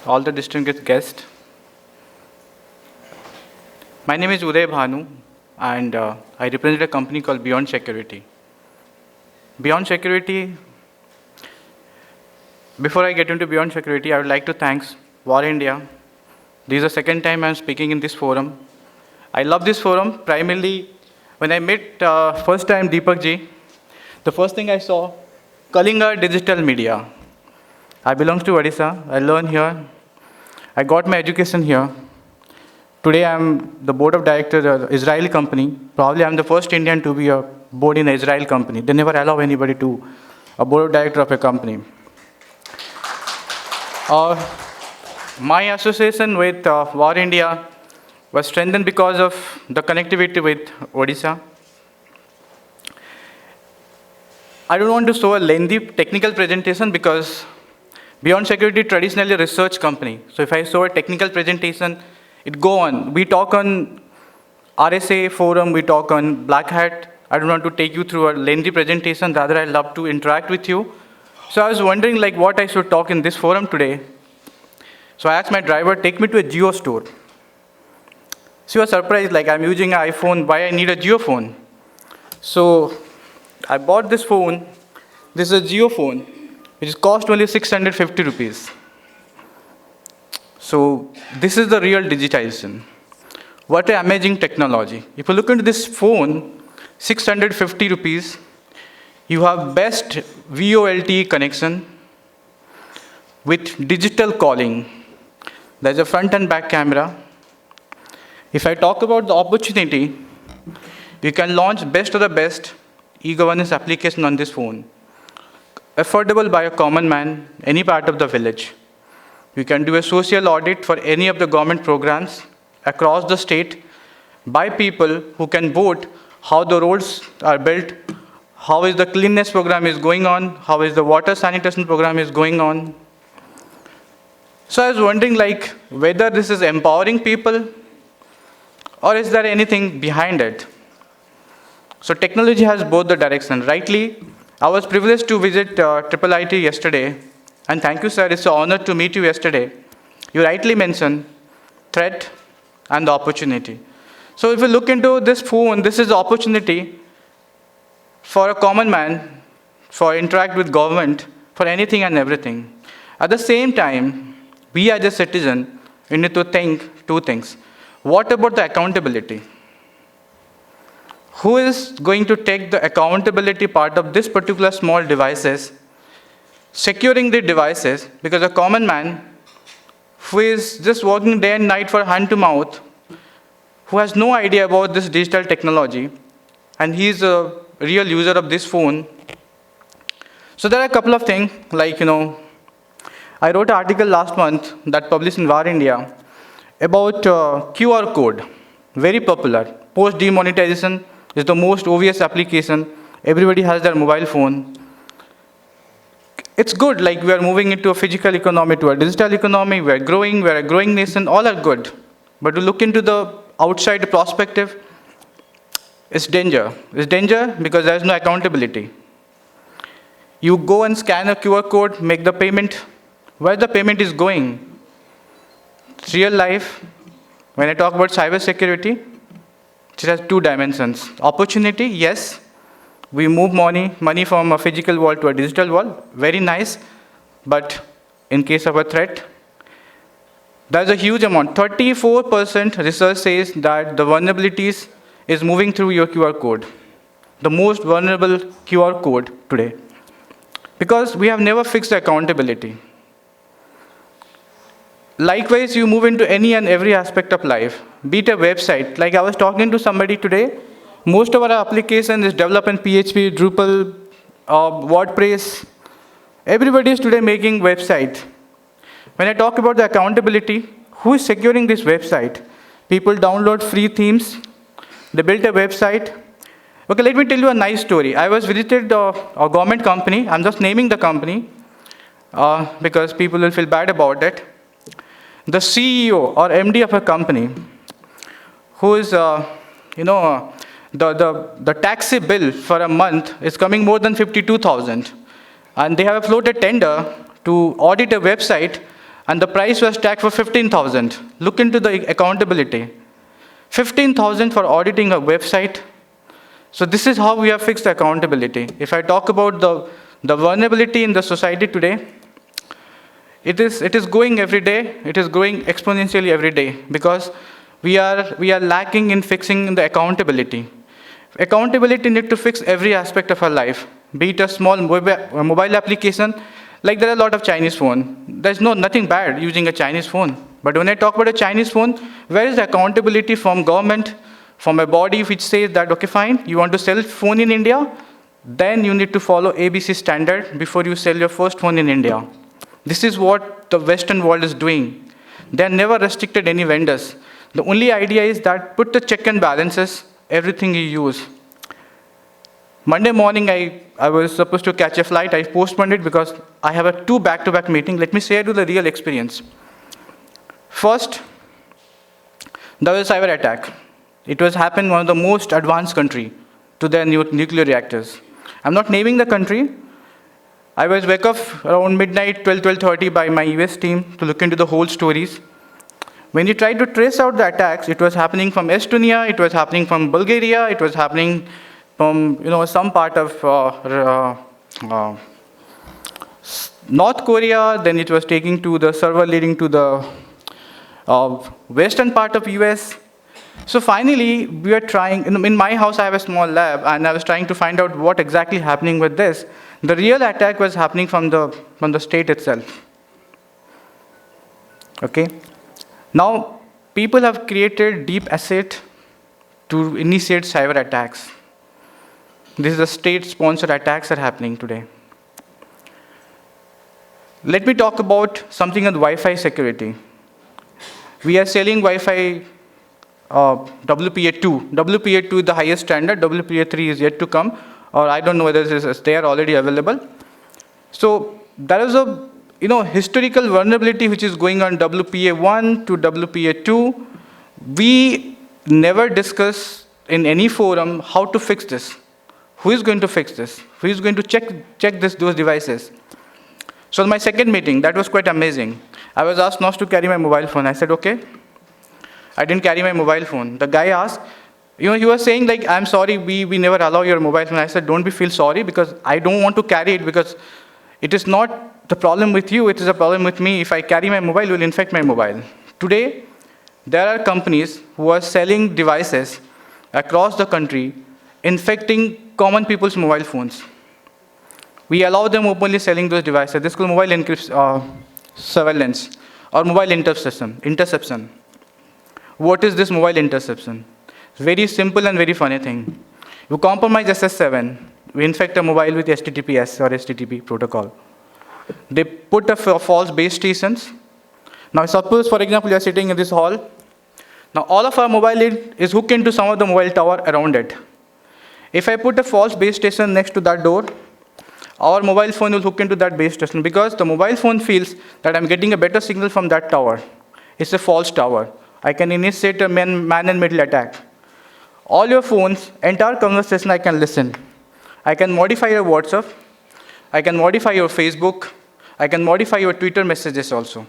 all the distinguished guests. My name is Uday Bhanu, and I represent a company called Beyond Security. Beyond Security, before I get into Beyond Security, I would like to thank VARINDIA. This is the second time I'm speaking in this forum. I love this forum, primarily when I met first time Deepak ji, the first thing I saw, Kalinga Digital Media. I belong to Odisha, I learn here, I got my education here. Today I'm the board of directors of an Israeli company. Probably I'm the first Indian to be a board in an Israeli company. They never allow anybody to a board of director of a company. My association with VARINDIA was strengthened because of the connectivity with Odisha. I don't want to show a lengthy technical presentation because Beyond Security traditionally a research company. So if I show a technical presentation, it go on. We talk on RSA forum, we talk on Black Hat. I don't want to take you through a lengthy presentation, rather I love to interact with you. So I was wondering like what I should talk in this forum today. So I asked my driver, take me to a Geo store. She was surprised, like I'm using an iPhone, why I need a Geo phone? So I bought this phone. This is a Geo phone, which cost only 650 rupees. So this is the real digitization. What an amazing technology. If you look into this phone, 650 rupees, you have best VoLTE connection with digital calling. There's a front and back camera. If I talk about the opportunity, you can launch best of the best e-governance application on this phone. Affordable by a common man, any part of the village. You can do a social audit for any of the government programs across the state by people who can vote how the roads are built, how is the cleanliness program is going on, how is the water sanitation program is going on. So I was wondering like whether this is empowering people or is there anything behind it? So technology has both the directions. Rightly, I was privileged to visit IIIT yesterday. And thank you, sir. It's an honor to meet you yesterday. You rightly mentioned threat and the opportunity. So if you look into this phone, this is the opportunity for a common man, for interact with government, for anything and everything. At the same time, we as a citizen, we need to think two things. What about the accountability? Who is going to take the accountability part of this particular small devices, securing the devices, because a common man who is just working day and night for hand to mouth, who has no idea about this digital technology, and he is a real user of this phone. So there are a couple of things, like, I wrote an article last month that published in VARINDIA about QR code, very popular. Post demonetization is the most obvious application. Everybody has their mobile phone. It's good, like we are moving into a physical economy to a digital economy, we're a growing nation, all are good. But to look into the outside perspective, it's danger. It's danger because there's no accountability. You go and scan a QR code, make the payment. Where the payment is going? It's real life. When I talk about cyber security, it has two dimensions. Opportunity, yes. We move money from a physical world to a digital world, very nice, but in case of a threat, there's a huge amount. 34% research says that the vulnerabilities is moving through your QR code, the most vulnerable QR code today, because we have never fixed the accountability. Likewise, you move into any and every aspect of life, be it a website. Like I was talking to somebody today, most of our application is developed in PHP, Drupal, WordPress. Everybody is today making website. When I talk about the accountability, who is securing this website? People download free themes. They built a website. Okay, let me tell you a nice story. I was visited a government company. I'm just naming the company because people will feel bad about it. The CEO or MD of a company who is, the taxi bill for a month is coming more than 52,000. And they have floated tender to audit a website and the price was tagged for 15,000. Look into the accountability. 15,000 for auditing a website. So this is how we have fixed accountability. If I talk about the vulnerability in the society today, it is growing every day. It is growing exponentially every day because we are lacking in fixing the accountability. Accountability need to fix every aspect of our life, be it a small mobile application. Like there are a lot of Chinese phone. There's nothing bad using a Chinese phone. But when I talk about a Chinese phone, where is the accountability from government, from a body which says that, okay, fine, you want to sell phone in India, then you need to follow ABC standard before you sell your first phone in India. This is what the Western world is doing. They have never restricted any vendors. The only idea is that put the check and balances, everything you use. Monday morning, I was supposed to catch a flight. I postponed it because I have a 2 back-to-back meeting. Let me share you the real experience. First, there was a cyber attack. It was happened in one of the most advanced country to their nuclear reactors. I'm not naming the country. I was wake up around midnight, 12:30 by my US team to look into the whole stories. When you try to trace out the attacks, it was happening from Estonia, it was happening from Bulgaria, it was happening from some part of North Korea, then it was taking to the server leading to the western part of US. So finally, we are trying, in my house I have a small lab, and I was trying to find out what exactly happening with this. The real attack was happening from the state itself. Okay? Now, people have created deep asset to initiate cyber attacks. This is the state-sponsored attacks are happening today. Let me talk about something on Wi-Fi security. We are selling Wi-Fi WPA2. WPA2 is the highest standard. WPA3 is yet to come, or I don't know whether they are already available. So there is a historical vulnerability which is going on WPA1 to WPA2. We never discuss in any forum how to fix this. Who is going to fix this? Who is going to check those devices? So my second meeting, that was quite amazing. I was asked not to carry my mobile phone. I said, okay. I didn't carry my mobile phone. The guy asked, he was saying like, I'm sorry, we never allow your mobile phone. I said, don't feel sorry because I don't want to carry it because it is not the problem with you, it is a problem with me. If I carry my mobile, it will infect my mobile. Today, there are companies who are selling devices across the country, infecting common people's mobile phones. We allow them openly selling those devices. This is called mobile surveillance or mobile interception. What is this mobile interception? Very simple and very funny thing. You compromise SS7, we infect a mobile with HTTPS or HTTP protocol. They put a false base stations. Now suppose, for example, you are sitting in this hall. Now all of our mobile is hooked into some of the mobile tower around it. If I put a false base station next to that door, our mobile phone will hook into that base station because the mobile phone feels that I'm getting a better signal from that tower. It's a false tower. I can initiate a man-in-middle attack. All your phones, entire conversation I can listen. I can modify your WhatsApp. I can modify your Facebook. I can modify your Twitter messages also.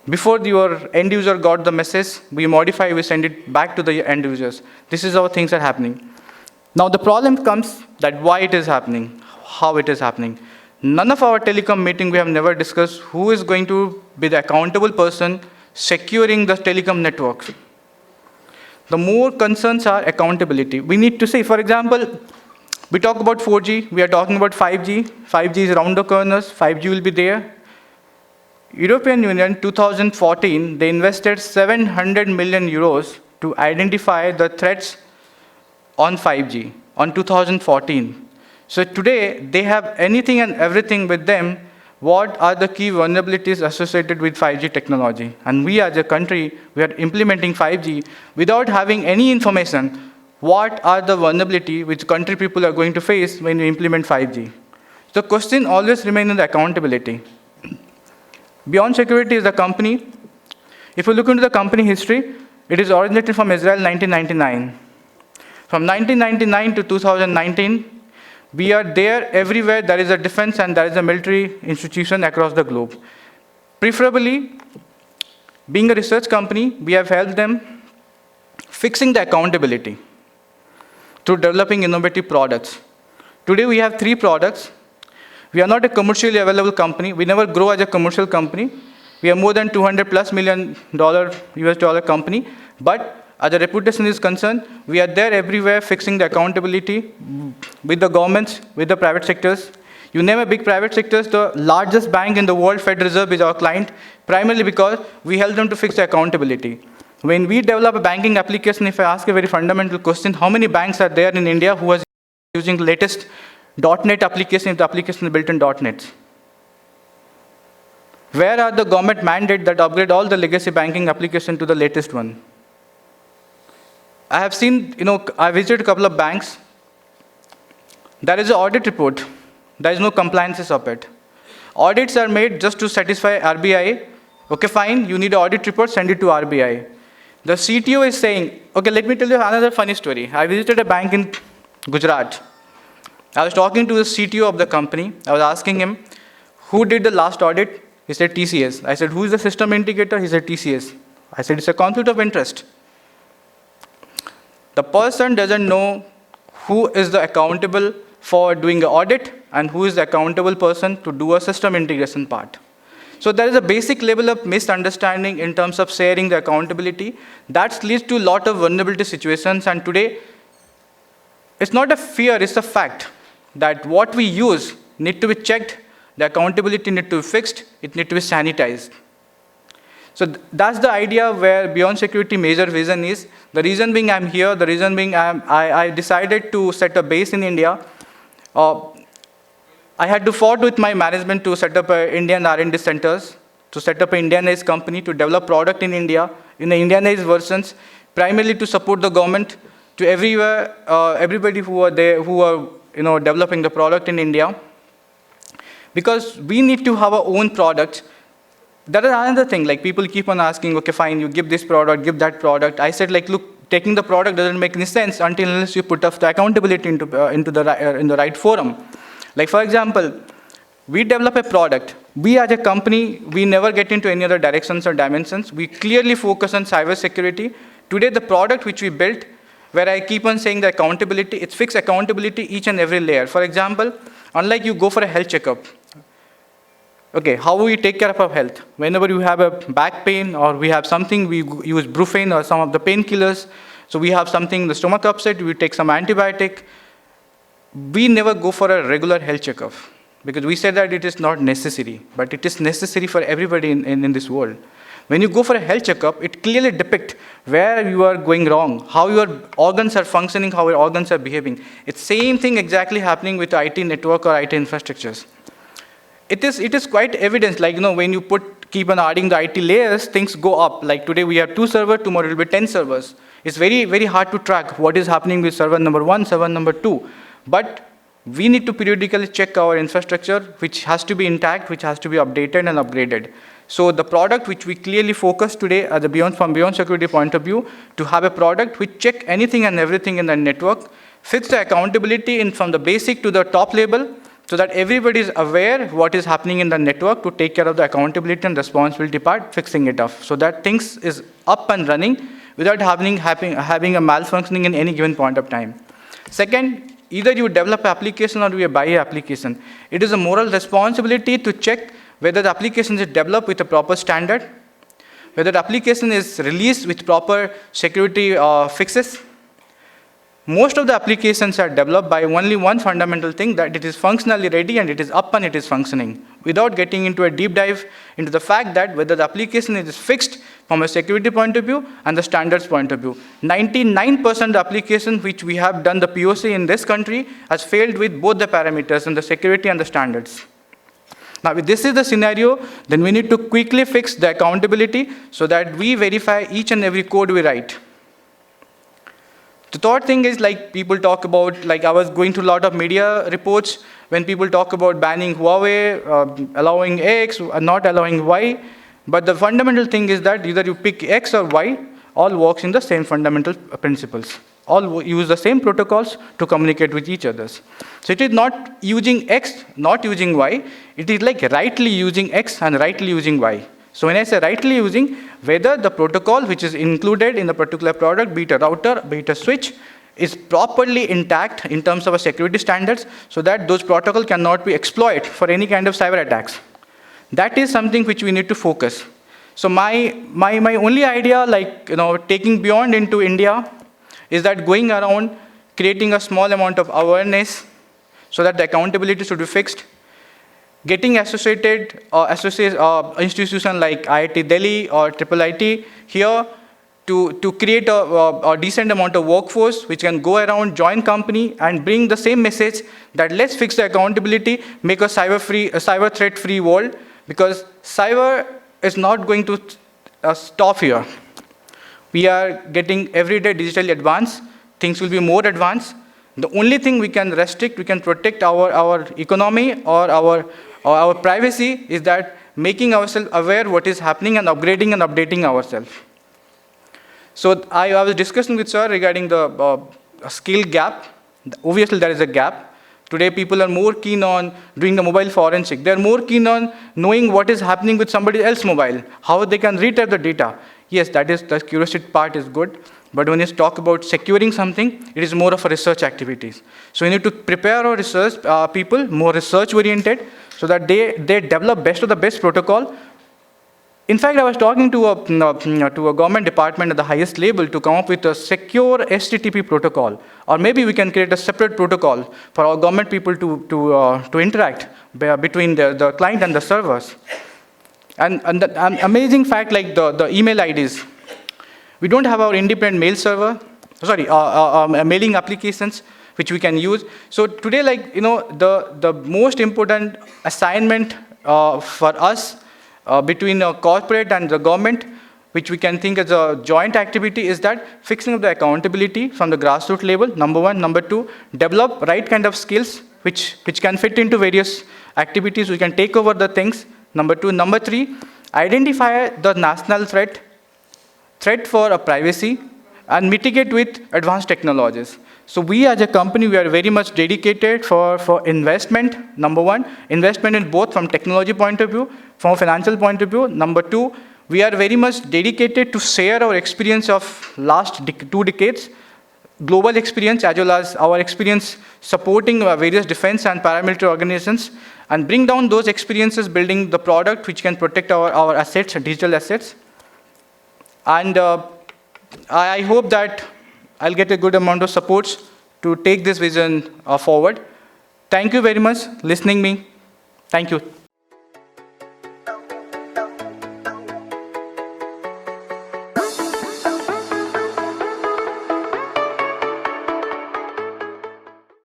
Before your end user got the message, we modify, we send it back to the end users. This is how things are happening. Now the problem comes that why it is happening, how it is happening. None of our telecom meeting we have never discussed who is going to be the accountable person securing the telecom network. The more concerns are accountability. We need to say, for example, we talk about 4G, we are talking about 5G. 5G is around the corners, 5G will be there. European Union, 2014, they invested 700 million euros to identify the threats on 5G, on 2014. So today, they have anything and everything with them. What are the key vulnerabilities associated with 5G technology? And we as a country, we are implementing 5G without having any information. What are the vulnerabilities which country people are going to face when we implement 5G? The question always remains in the accountability. Beyond Security is a company. If you look into the company history, it is originated from Israel in 1999. From 1999 to 2019, we are there everywhere there is a defense and there is a military institution across the globe. Preferably, being a research company, we have helped them fixing the accountability through developing innovative products. Today, we have 3 products. We are not a commercially available company. We never grow as a commercial company. We are more than $200+ million US dollar company. But as the reputation is concerned, we are there everywhere fixing the accountability with the governments, with the private sectors. You name a big private sectors, the largest bank in the world, Fed Reserve, is our client, primarily because we help them to fix the accountability. When we develop a banking application, if I ask a very fundamental question, how many banks are there in India who are using the latest .NET application if the application is built in .NET? Where are the government mandates that upgrade all the legacy banking application to the latest one? I have seen, I visited a couple of banks. There is an audit report. There is no compliances of it. Audits are made just to satisfy RBI. Okay, fine, you need an audit report, send it to RBI. The CTO is saying, okay, let me tell you another funny story. I visited a bank in Gujarat. I was talking to the CTO of the company. I was asking him, who did the last audit? He said, TCS. I said, who is the system integrator? He said, TCS. I said, it's a conflict of interest. The person doesn't know who is the accountable for doing an audit and who is the accountable person to do a system integration part. So there is a basic level of misunderstanding in terms of sharing the accountability. That leads to a lot of vulnerability situations. And today, it's not a fear, it's a fact that what we use need to be checked, the accountability need to be fixed, it need to be sanitized. So that's the idea where Beyond Security major vision is. The reason being I'm here, the reason being I decided to set a base in India. I had to fought with my management to set up Indian R&D centers, to set up an Indianized company, to develop product in India, in the Indianized versions, primarily to support the government, to everywhere, everybody who are there, who are developing the product in India. Because we need to have our own product. That is another thing, like people keep on asking, okay, fine, you give this product, give that product. I said, like, look, taking the product doesn't make any sense unless you put up the accountability in the right forum. Like, for example, we develop a product. We as a company, we never get into any other directions or dimensions. We clearly focus on cybersecurity. Today, the product which we built, where I keep on saying the accountability, it's fixed accountability each and every layer. For example, unlike you go for a health checkup. Okay, how we take care of our health? Whenever you have a back pain or we have something, we use Brufen or some of the painkillers. So we have something, the stomach upset, we take some antibiotic. We never go for a regular health checkup because we say that it is not necessary, but it is necessary for everybody in this world. When you go for a health checkup, it clearly depicts where you are going wrong, how your organs are functioning, how your organs are behaving. It's same thing exactly happening with IT network or IT infrastructures. It is quite evident, like, when you keep on adding the IT layers, things go up. Like today we have 2 servers, tomorrow it will be 10 servers. It's very, very hard to track what is happening with server number 1, server number 2. But we need to periodically check our infrastructure, which has to be intact, which has to be updated and upgraded. So the product which we clearly focus today from Beyond Security point of view, to have a product which check anything and everything in the network, fix the accountability from the basic to the top level, so that everybody is aware what is happening in the network to take care of the accountability and responsibility part, fixing it off, so that things is up and running without having a malfunctioning in any given point of time. Second, either you develop application or you buy an application. It is a moral responsibility to check whether the application is developed with a proper standard, whether the application is released with proper security fixes. Most of the applications are developed by only one fundamental thing, that it is functionally ready and it is up and it is functioning, without getting into a deep dive into the fact that whether the application is fixed from a security point of view and the standards point of view. 99% of the applications which we have done the POC in this country has failed with both the parameters and the security and the standards. Now, if this is the scenario, then we need to quickly fix the accountability so that we verify each and every code we write. The third thing is, like, people talk about, like, I was going through a lot of media reports when people talk about banning Huawei, allowing X, not allowing Y. But the fundamental thing is that either you pick X or Y, all works in the same fundamental principles. all use the same protocols to communicate with each other. So it is not using X, not using Y. It is like rightly using X and rightly using Y. So when I say rightly using, whether the protocol which is included in the particular product, be it a router, be it a switch, is properly intact in terms of our security standards, so that those protocols cannot be exploited for any kind of cyber attacks. That is something which we need to focus. So my only idea, like, taking beyond into India, is that going around creating a small amount of awareness so that the accountability should be fixed, getting associated institutions like IIT Delhi or IIIT here to create a decent amount of workforce which can go around, join company, and bring the same message that let's fix the accountability, make a cyber threat-free world, because cyber is not going to stop here. We are getting every day digitally advanced. Things will be more advanced. The only thing we can restrict, we can protect our economy or our privacy, is that making ourselves aware what is happening and upgrading and updating ourselves. So I was discussing with sir regarding the skill gap. Obviously, there is a gap. Today, people are more keen on doing the mobile forensic. They're more keen on knowing what is happening with somebody else's mobile, how they can retype the data. Yes, the curiosity part is good. But when you talk about securing something, it is more of a research activities. So we need to prepare our research people, more research-oriented, so that they develop best of the best protocol. In fact, I was talking to a government department at the highest level to come up with a secure HTTP protocol. Or maybe we can create a separate protocol for our government people to interact between the client and the servers. And the amazing fact, like the email IDs. We don't have our independent mail server, mailing applications which we can use. So today, like, the most important assignment for us between a corporate and the government, which we can think as a joint activity, is that fixing up the accountability from the grassroots level, number one. Number two, develop right kind of skills which can fit into various activities. We can take over the things, number two. Number three, identify the national threat for privacy, and mitigate with advanced technologies. So we as a company, we are very much dedicated for investment. Number one, investment in both from technology point of view, from a financial point of view. Number two, we are very much dedicated to share our experience of last 2 decades, global experience, as well as our experience supporting various defense and paramilitary organizations, and bring down those experiences building the product which can protect our assets, digital assets. And I hope that I'll get a good amount of support to take this vision forward. Thank you very much for listening me. Thank you.